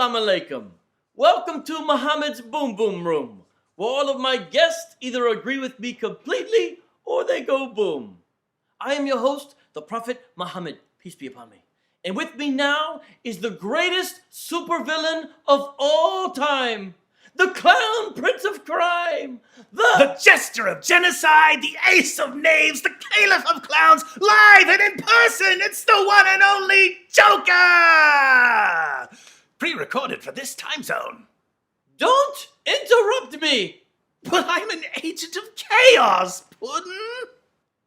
Assalamu alaikum. Welcome to Muhammad's Boom Boom Room, where all of my guests either agree with me completely or they go boom. I am your host, the Prophet Muhammad, peace be upon me. And with me now is the greatest supervillain of all time, the clown prince of crime, the jester of genocide, the Ace of Knaves, the caliph of clowns, live and in person, it's the one and only Joker! Pre-recorded for this time zone. Don't interrupt me! But I'm an agent of chaos, Puddin'!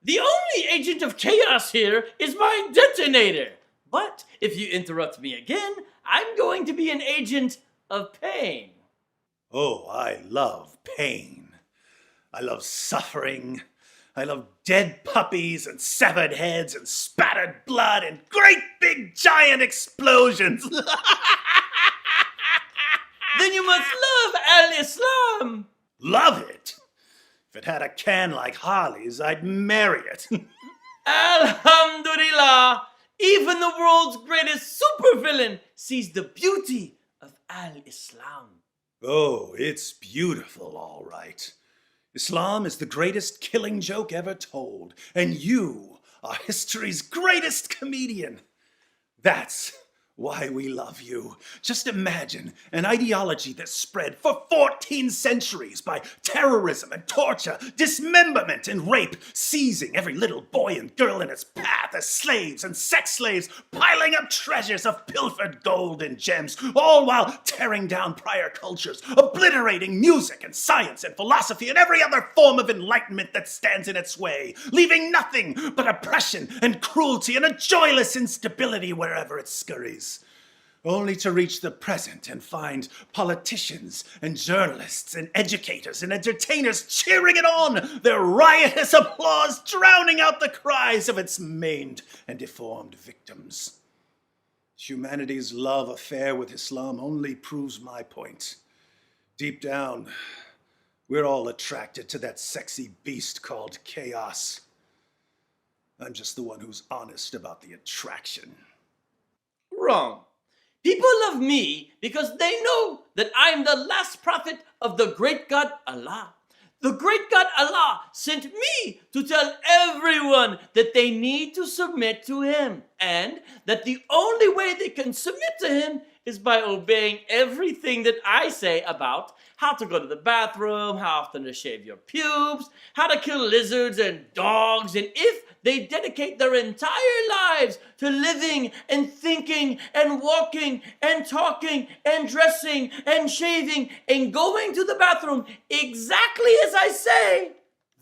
The only agent of chaos here is my detonator. But if you interrupt me again, I'm going to be an agent of pain. Oh, I love pain. I love suffering. I love dead puppies and severed heads and spattered blood and great big giant explosions. Then you must love Al-Islam. Love it? If it had a can like Harley's, I'd marry it. Alhamdulillah, even the world's greatest supervillain sees the beauty of Al-Islam. Oh, it's beautiful, all right. Islam is the greatest killing joke ever told, and you are history's greatest comedian. That's why we love you. Just imagine an ideology that spread for 14 centuries by terrorism and torture, dismemberment and rape, seizing every little boy and girl in its path as slaves and sex slaves, piling up treasures of pilfered gold and gems, all while tearing down prior cultures, obliterating music and science and philosophy and every other form of enlightenment that stands in its way, leaving nothing but oppression and cruelty and a joyless instability wherever it scurries. Only to reach the present and find politicians and journalists and educators and entertainers cheering it on, their riotous applause drowning out the cries of its maimed and deformed victims. Humanity's love affair with Islam only proves my point. Deep down, we're all attracted to that sexy beast called chaos. I'm just the one who's honest about the attraction. Wrong. People love me because they know that I am the last prophet of the great God Allah. The great God Allah sent me to tell everyone that they need to submit to him, and that the only way they can submit to him is by obeying everything that I say about how to go to the bathroom, how often to shave your pubes, how to kill lizards and dogs, and if they dedicate their entire lives to living and thinking and walking and talking and dressing and shaving and going to the bathroom exactly as I say,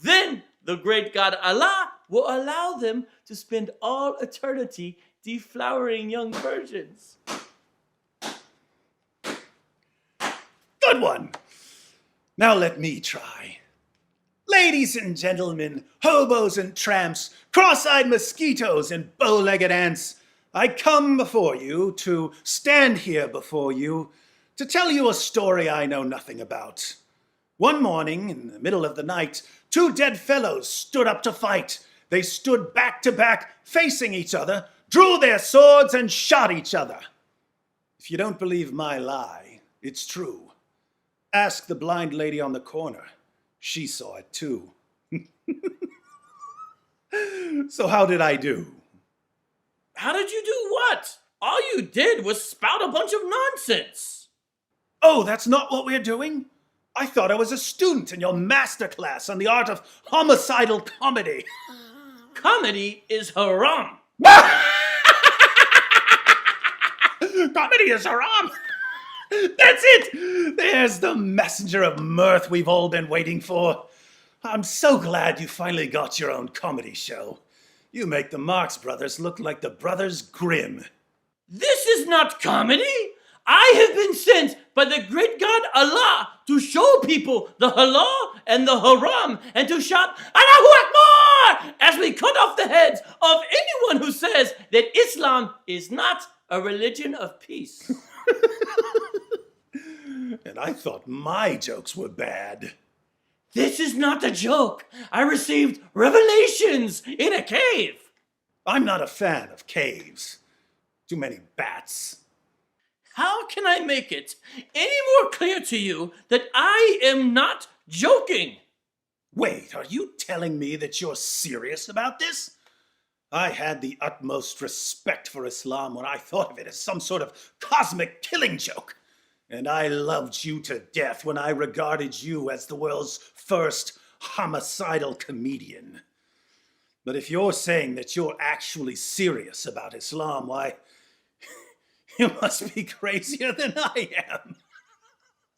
then the great God Allah will allow them to spend all eternity deflowering young virgins. Good one. Now let me try. Ladies and gentlemen, hobos and tramps, cross-eyed mosquitoes and bow-legged ants, I come before you to stand here before you to tell you a story I know nothing about. One morning, in the middle of the night, two dead fellows stood up to fight. They stood back to back, facing each other, drew their swords and shot each other. If you don't believe my lie, it's true. Ask the blind lady on the corner. She saw it too. So how did I do? How did you do what? All you did was spout a bunch of nonsense. Oh, that's not what we're doing? I thought I was a student in your master class on the art of homicidal comedy. Comedy is haram. Comedy is haram. That's it! There's the messenger of mirth we've all been waiting for. I'm so glad you finally got your own comedy show. You make the Marx Brothers look like the Brothers Grimm. This is not comedy. I have been sent by the great God Allah to show people the halal and the haram and to shout Allahu Akbar as we cut off the heads of anyone who says that Islam is not a religion of peace. And I thought my jokes were bad. This is not a joke. I received revelations in a cave. I'm not a fan of caves. Too many bats. How can I make it any more clear to you that I am not joking? Wait, are you telling me that you're serious about this? I had the utmost respect for Islam when I thought of it as some sort of cosmic killing joke. And I loved you to death when I regarded you as the world's first homicidal comedian. But if you're saying that you're actually serious about Islam, why, you must be crazier than I am.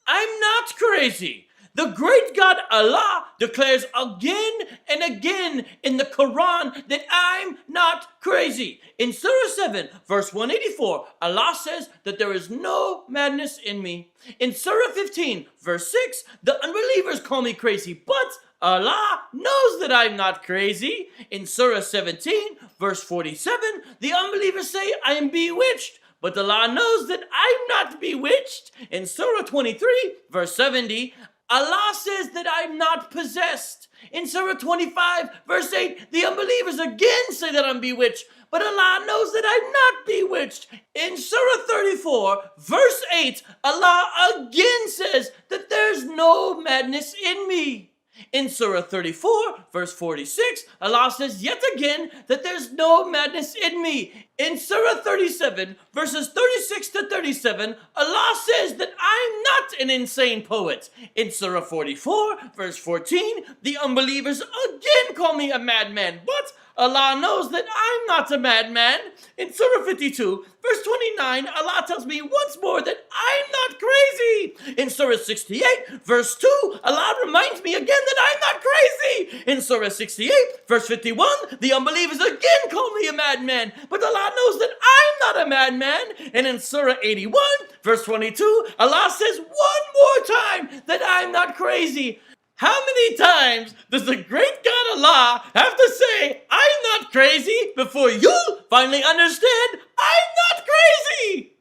I'm not crazy. The great God Allah declares again and again in the Quran that I'm not crazy. In Surah 7, verse 184, Allah says that there is no madness in me. In Surah 15, verse 6, the unbelievers call me crazy, but Allah knows that I'm not crazy. In Surah 17, verse 47, the unbelievers say I am bewitched, but Allah knows that I'm not bewitched. In Surah 23, verse 70, Allah says that I'm not possessed. In Surah 25, verse 8, the unbelievers again say that I'm bewitched, but Allah knows that I'm not bewitched. In Surah 34, verse 8, Allah again says that there's no madness in me. In Surah 34, verse 46, Allah says yet again that there's no madness in me. In Surah 37, verses 36 to 37, Allah says that I'm not an insane poet. In Surah 44, verse 14, the unbelievers again call me a madman, but Allah knows that I'm not a madman. In Surah 52, verse 29, Allah tells me once more that I'm not crazy. In Surah 68, verse 2, Allah reminds me again that I'm not crazy. In Surah 68, verse 51, the unbelievers again call me a madman, but Allah knows that I'm not a madman. And in Surah 81, verse 22, Allah says one more time that I'm not crazy. How many times does the great God Allah have to say, I'm not crazy, before you'll finally understand I'm not crazy?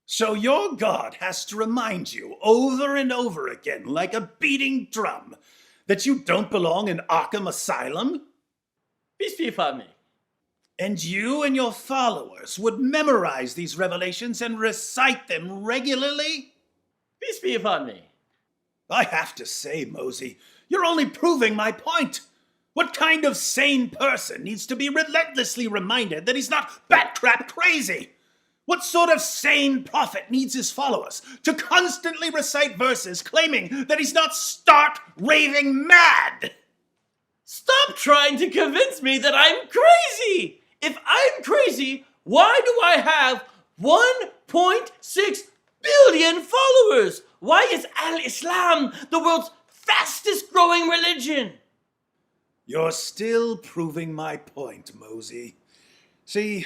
So your God has to remind you over and over again, like a beating drum, that you don't belong in Arkham Asylum? Peace be upon me. And you and your followers would memorize these revelations and recite them regularly? Peace be upon me. I have to say, Mosey, you're only proving my point. What kind of sane person needs to be relentlessly reminded that he's not bat-crap crazy? What sort of sane prophet needs his followers to constantly recite verses claiming that he's not stark raving mad? Stop trying to convince me that I'm crazy. If I'm crazy, why do I have 1.6 billion followers? Why is Al-Islam the world's fastest growing religion? You're still proving my point, Mosey. See,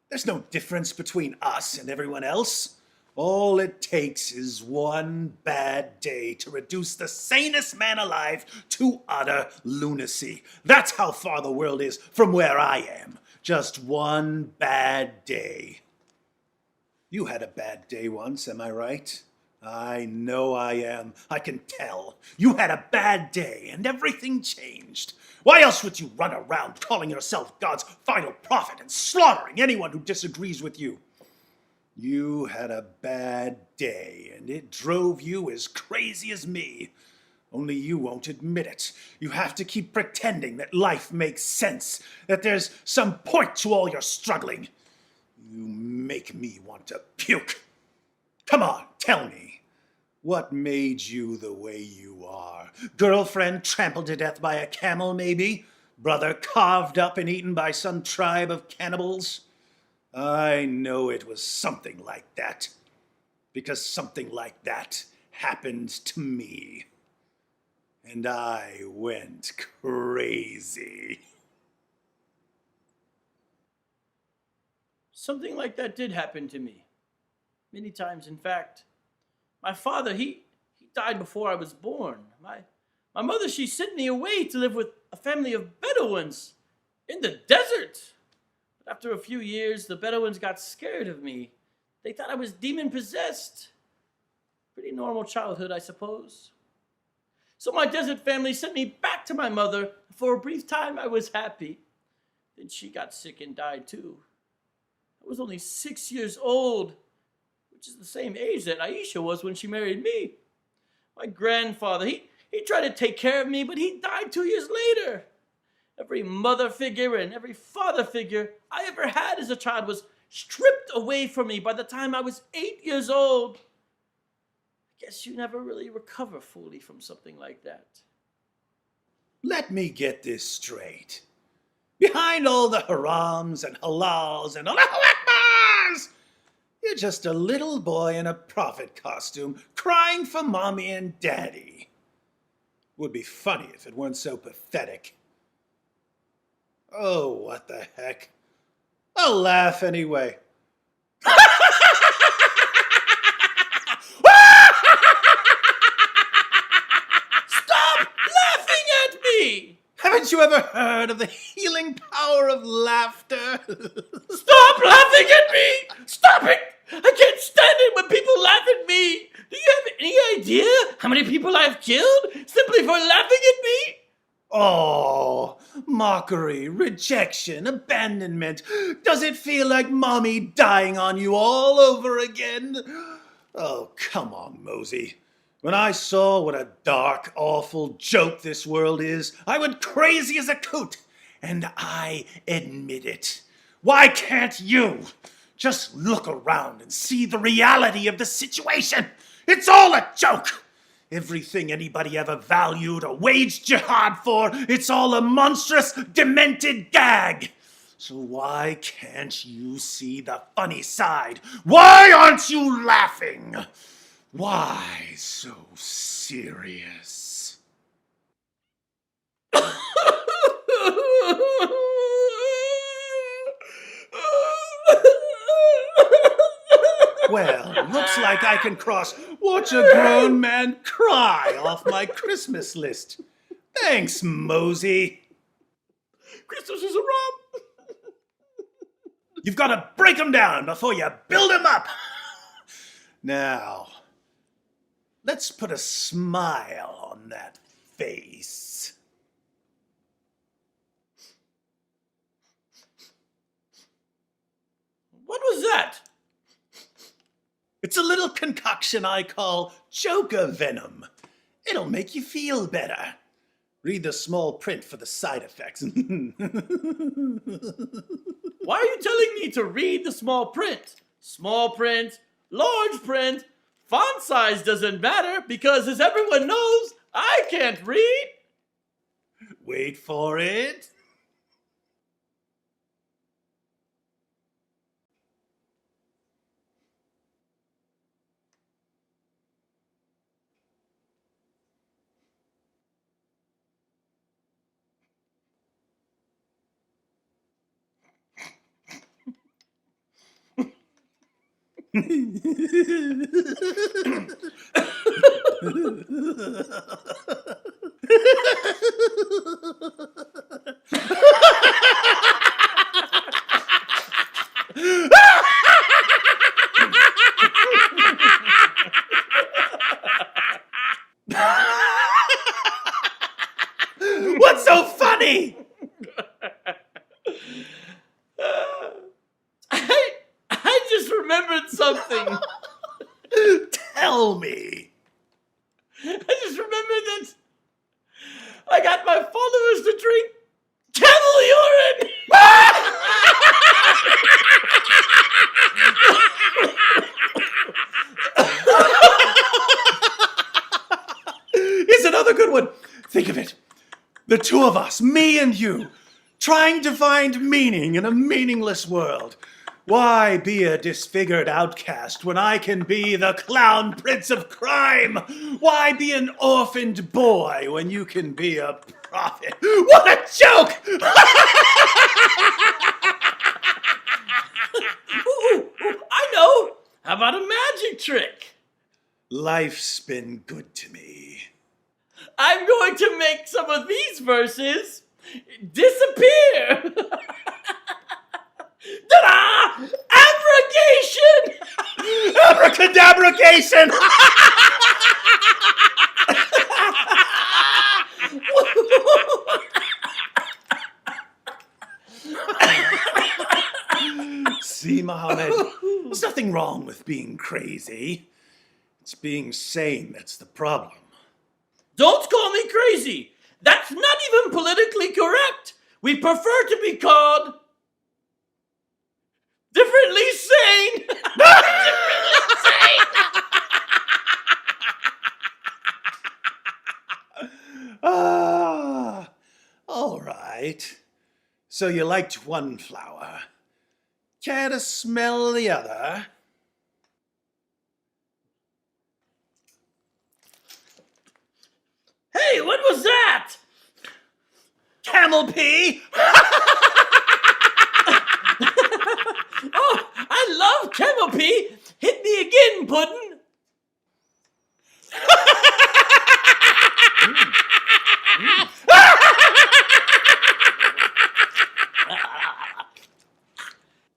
there's no difference between us and everyone else. All it takes is one bad day to reduce the sanest man alive to utter lunacy. That's how far the world is from where I am. Just one bad day. You had a bad day once, am I right? I know I am. I can tell. You had a bad day and everything changed. Why else would you run around calling yourself God's final prophet and slaughtering anyone who disagrees with you? You had a bad day and it drove you as crazy as me. Only you won't admit it. You have to keep pretending that life makes sense, that there's some point to all your struggling. You make me want to puke. Come on, tell me. What made you the way you are? Girlfriend trampled to death by a camel, maybe? Brother carved up and eaten by some tribe of cannibals? I know it was something like that. Because something like that happened to me. And I went crazy. Something like that did happen to me. Many times, in fact. My father, he died before I was born. My mother, she sent me away to live with a family of Bedouins in the desert. But after a few years, the Bedouins got scared of me. They thought I was demon-possessed. Pretty normal childhood, I suppose. So my desert family sent me back to my mother. For a brief time, I was happy. Then she got sick and died too. I was only 6 years old, which is the same age that Aisha was when she married me. My grandfather, he tried to take care of me, but he died 2 years later. Every mother figure and every father figure I ever had as a child was stripped away from me by the time I was 8 years old. I guess you never really recover fully from something like that. Let me get this straight. Behind all the harams and halals and Allahu Akbars, you're just a little boy in a prophet costume crying for mommy and daddy. Would be funny if it weren't so pathetic. Oh, what the heck. I'll laugh anyway. Stop laughing at me! Haven't you ever heard of the healing power of laughter? Stop laughing at me! Stop it! I can't stand it when people laugh at me! Do you have any idea how many people I've killed simply for laughing at me? Oh, mockery, rejection, abandonment. Does it feel like mommy dying on you all over again? Oh, come on, Mosey. When I saw what a dark, awful joke this world is, I went crazy as a coot, and I admit it. Why can't you? Just look around and see the reality of the situation. It's all a joke. Everything anybody ever valued or waged jihad for, it's all a monstrous, demented gag. So why can't you see the funny side? Why aren't you laughing? Why so serious? Well, looks like I can cross "watch a grown man cry" off my Christmas list. Thanks, Mosey. Christmas is a romp. You've got to break them down before you build them up. Now, let's put a smile on that face. What was that? It's a little concoction I call Joker Venom. It'll make you feel better. Read the small print for the side effects. Why are you telling me to read the small print? Small print, large print, font size doesn't matter because, as everyone knows, I can't read. Wait for it. What's so funny? I just remembered something. Tell me. I just remembered that I got my followers to drink camel urine. Here's another good one. Think of it. The two of us, me and you, trying to find meaning in a meaningless world. Why be a disfigured outcast when I can be the clown prince of crime? Why be an orphaned boy when you can be a prophet? What a joke! Ooh, I know. How about a magic trick? Life's been good to me. I'm going to make some of these verses disappear. Ta-da! Abrogation! Abracadabrogation! See my Mohammed. There's nothing wrong with being crazy. It's being sane that's the problem. Don't call me crazy. That's not even politically correct. We prefer to be called differently sane. Differently sane. Ah, all right. So you liked one flower. Care to smell the other? Hey, what was that? Camel pee! Oh, I love camel pee. Hit me again, Puddin'.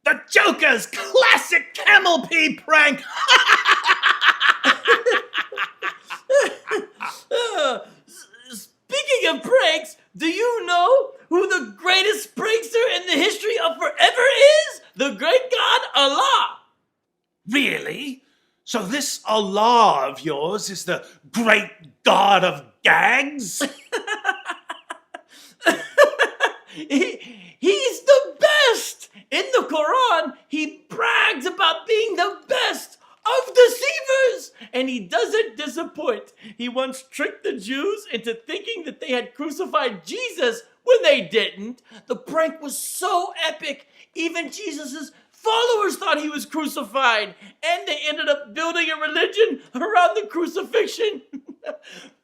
The Joker's classic camel pee prank! Speaking of pranks, do you know who the greatest prankster in the history of forever is? The great God Allah. Really? So this Allah of yours is the great god of gags? He's the best. In the Quran, he brags about being the best of deceivers, and he doesn't disappoint. He once tricked the Jews into thinking that they had crucified Jesus when they didn't. The prank was so epic, even Jesus's followers thought he was crucified, and they ended up building a religion around the crucifixion.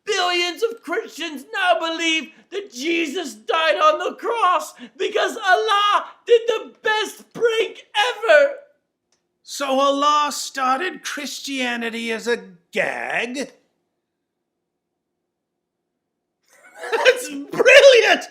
Billions of Christians now believe that Jesus died on the cross because Allah did the best prank ever. So Allah started Christianity as a gag? That's brilliant!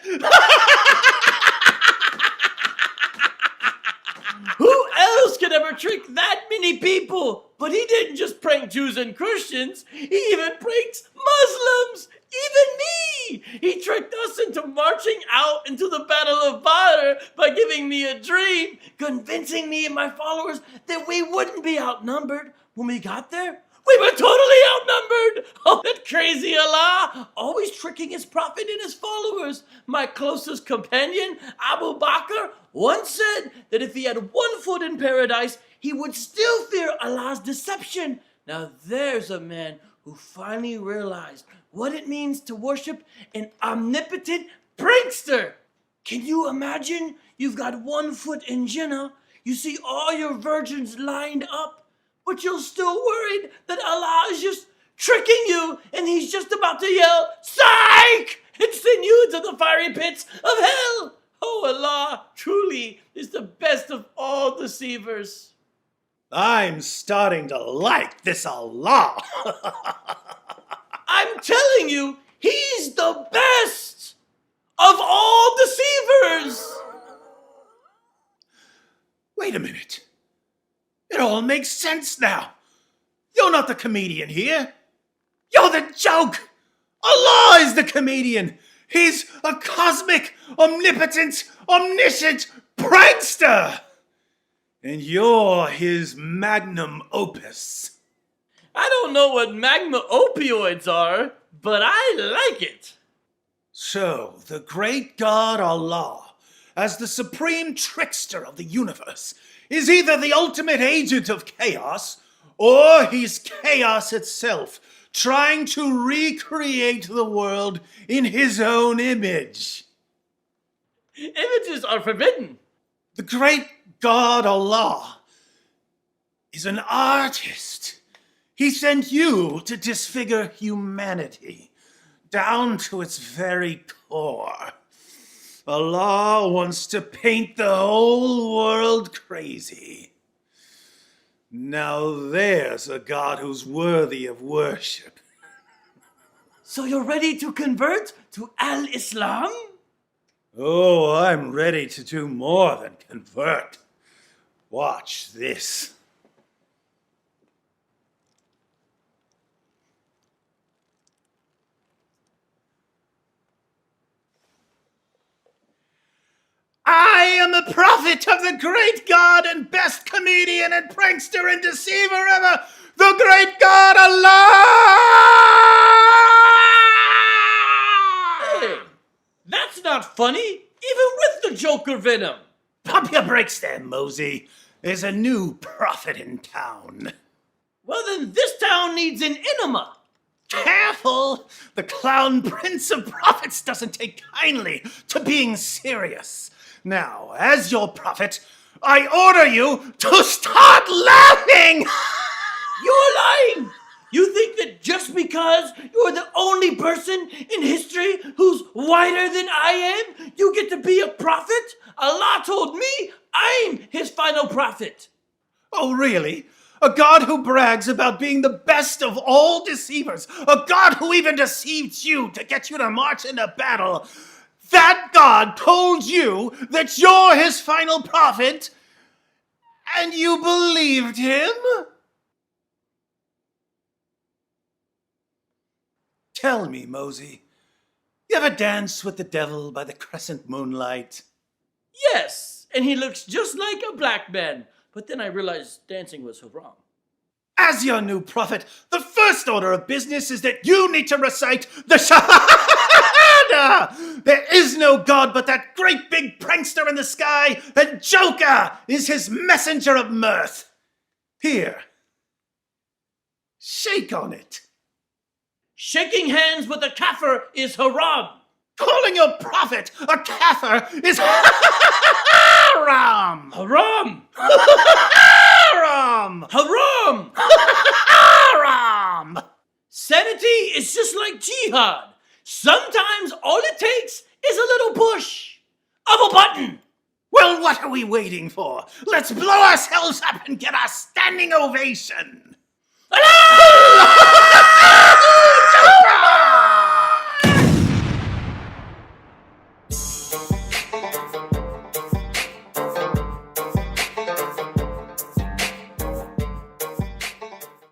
Who else could ever trick that many people? But he didn't just prank Jews and Christians. He even pranks Muslims. Even me. He tricked us into marching out into the Battle of Badr by giving me a dream, convincing me and my followers that we wouldn't be outnumbered when we got there. We were totally outnumbered! Oh, that crazy Allah! Always tricking his prophet and his followers. My closest companion, Abu Bakr, once said that if he had one foot in paradise, he would still fear Allah's deception. Now there's a man who finally realized what it means to worship an omnipotent prankster. Can you imagine? You've got 1 foot in Jannah. You see all your virgins lined up. But you're still worried that Allah is just tricking you and he's just about to yell, "Psych!" and send you into the fiery pits of hell. Oh, Allah truly is the best of all deceivers. I'm starting to like this Allah. I'm telling you, he's the best of all deceivers. Wait a minute. It all makes sense now. You're not the comedian here. You're the joke. Allah is the comedian. He's a cosmic, omnipotent, omniscient prankster. And you're his magnum opus. I don't know what magma opioids are, but I like it. So, the great God Allah, as the supreme trickster of the universe, is either the ultimate agent of chaos, or he's chaos itself, trying to recreate the world in his own image. Images are forbidden. The great God Allah is an artist. He sent you to disfigure humanity down to its very core. Allah wants to paint the whole world crazy. Now there's a God who's worthy of worship. So you're ready to convert to Al-Islam? Oh, I'm ready to do more than convert. Watch this. I am a prophet prophet of the great God and best comedian and prankster and deceiver ever, the great God Allah! Hey, that's not funny, even with the Joker venom. Pump your brakes there, Mosey. There's a new prophet in town. Well, then this town needs an enema. Careful! The clown prince of prophets doesn't take kindly to being serious. Now, as your prophet, I order you to start laughing! You're lying! You think that just because you're the only person in history who's whiter than I am, you get to be a prophet? Allah told me I'm his final prophet. Oh, really? A God who brags about being the best of all deceivers. A God who even deceived you to get you to march into battle. That God told you that you're his final prophet, and you believed him? Tell me, Mosey, you ever dance with the devil by the crescent moonlight? Yes, and he looks just like a black man. But then I realized dancing was haram. As your new prophet, the first order of business is that you need to recite the Shahada! There is no God but that great big prankster in the sky, and Joker is his messenger of mirth. Here, shake on it. Shaking hands with a kafir is haram. Calling your prophet a kafir is haram! Haram! Haram! Haram! Haram! Sanity is just like jihad. Sometimes all it takes is a little push of a button. Well, what are we waiting for? Let's blow ourselves up and get our standing ovation!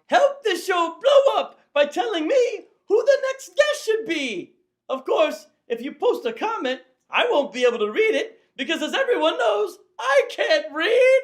Help this show blow up by telling me who the next guest should be. Of course, if you post a comment, I won't be able to read it because, as everyone knows, I can't read.